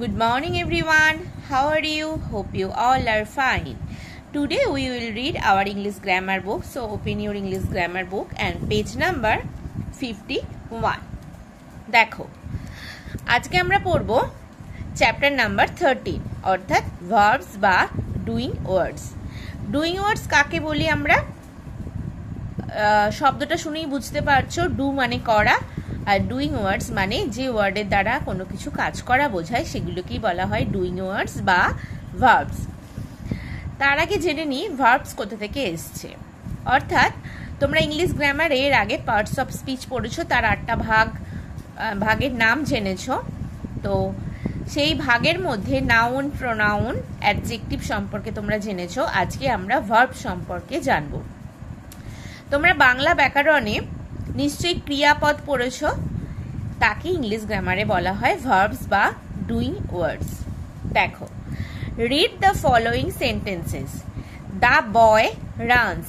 Good morning everyone. How are you? Hope you all are fine. Today we will read our English grammar book. So open your English grammar book and page number 51. দেখো আজকে আমরা পড়ব chapter number 13 অর্থাৎ verbs বা doing ওয়ার্ডস। Doing ওয়ার্ডস কাকে বলি আমরা? শব্দটা শুনেই বুঝতে পারছো, ডু মানে করা আর ডুইং ওয়ার্ডস মানে যে ওয়ার্ডের দ্বারা কোনো কিছু কাজ করা বোঝায় সেগুলোকেই বলা হয় ডুইং ওয়ার্ডস বা ভার্বস। তার আগে জেনে নিই ভার্বস কোথা থেকে এসছে। অর্থাৎ তোমরা ইংলিশ গ্রামারে এর আগে পার্টস অফ স্পিচ পড়েছো, তার 8টা ভাগের নাম জেনেছো। তো সেই ভাগের মধ্যে নাউন, প্রোনাউন, অ্যাডজেক্টিভ সম্পর্কে তোমরা জেনেছো। আজকে আমরা ভার্ব সম্পর্কে জানবো। তোমরা বাংলা ব্যাকরণে নিশ্চয়ই ক্রিয়াপদ পড়েছো, তাকে ইংলিশ গ্রামারে বলা হয় ভার্বস বা ডুইং ওয়ার্ডস। দেখো, read the following sentences. The boy runs,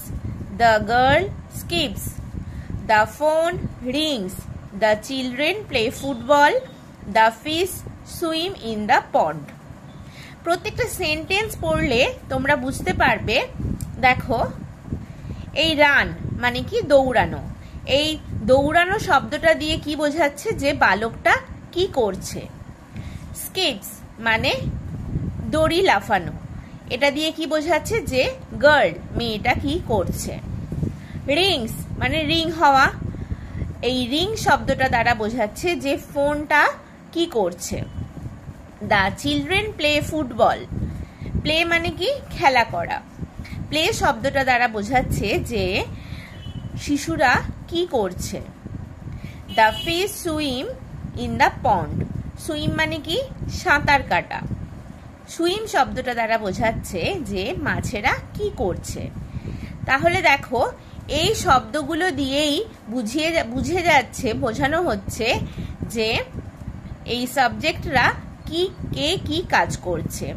the girl skips, the phone Rings, the children play football, the fish swim in the pond. প্রত্যেকটা সেন্টেন্স পড়লে তোমরা বুঝতে পারবে। দেখো, এই রান মানে কি? দৌড়ানো। এই দৌড়ানো শব্দটা দিয়ে কি বোঝাচ্ছে? যে বালকটা কি করছে। স্কিপস মানে দড়ি লাফানো, এটা দিয়ে কি বোঝাচ্ছে? যে গার্ল মেয়েটা কি করছে। রিংস মানে রিং হওয়া, এই রিং শব্দটা দ্বারা বোঝাচ্ছে যে ফোনটা কি করছে। The children play football, play মানে কি? খেলা করা। প্লে শব্দটা দ্বারা বোঝাচ্ছে যে শিশুরা কি করছে। The fish swim in the pond, swim মানে কি? সাঁতার কাটা। সুইম শব্দটা দ্বারা বোঝাচ্ছে যে মাছেরা কি করছে। তাহলে দেখো, এই শব্দগুলো দিয়েই বুঝে যাচ্ছে, বোঝানো হচ্ছে যে এই সাবজেক্টরা কে কি কাজ করছে।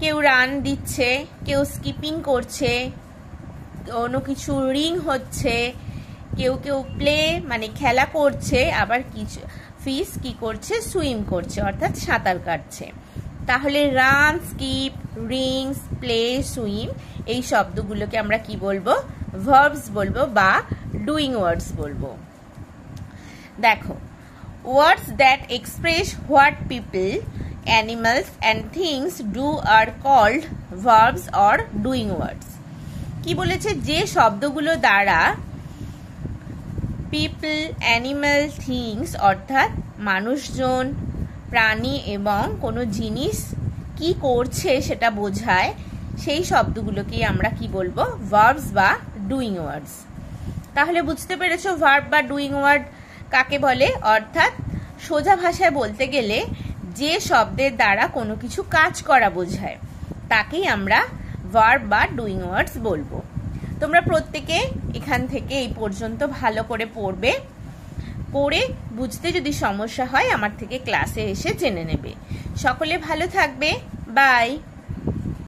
কেউ রান দিচ্ছে, কেউ স্কিপিং করছে, কোনো কিছু রিং হচ্ছে, কেউ প্লে মানে খেলা করছে, আবার কিছু ফিশ কি করছে? সুইম করছে, অর্থাৎ সাঁতার কাটছে। তাহলে run, skip, Rings, play, swim এই শব্দগুলোকে আমরা কি বলবো? ভার্বস বলবো বা ডুইং ওয়ার্ডস বলবো। দেখো, words that express what people, animals and things do are called verbs or doing words. কি বলেছে? যে শব্দগুলো দ্বারা পিপল, অ্যানিমাল, থিংস অর্থাৎ মানুষজন, প্রাণী এবং কোনো জিনিস কি করছে সেটা বোঝায়, সেই শব্দগুলোকেই আমরা কি বলবো? ভার্বস বা ডুইং ওয়ার্ডস। তাহলে বুঝতে পেরেছো ভার্ব বা ডুইং ওয়ার্ড কাকে বলে? অর্থাৎ সোজা ভাষায় বলতে গেলে যে শব্দের দ্বারা কোনো কিছু কাজ করা বোঝায় তাকেই আমরা ভার্ব বা ডুইং ওয়ার্ডস বলবো। তোমরা প্রত্যেকে এখান থেকে এই পর্যন্ত ভালো করে পড়বে, পড়ে বুঝতে যদি সমস্যা হয় আমার থেকে ক্লাসে এসে জেনে নেবে। সকলে ভালো থাকবে। বাই।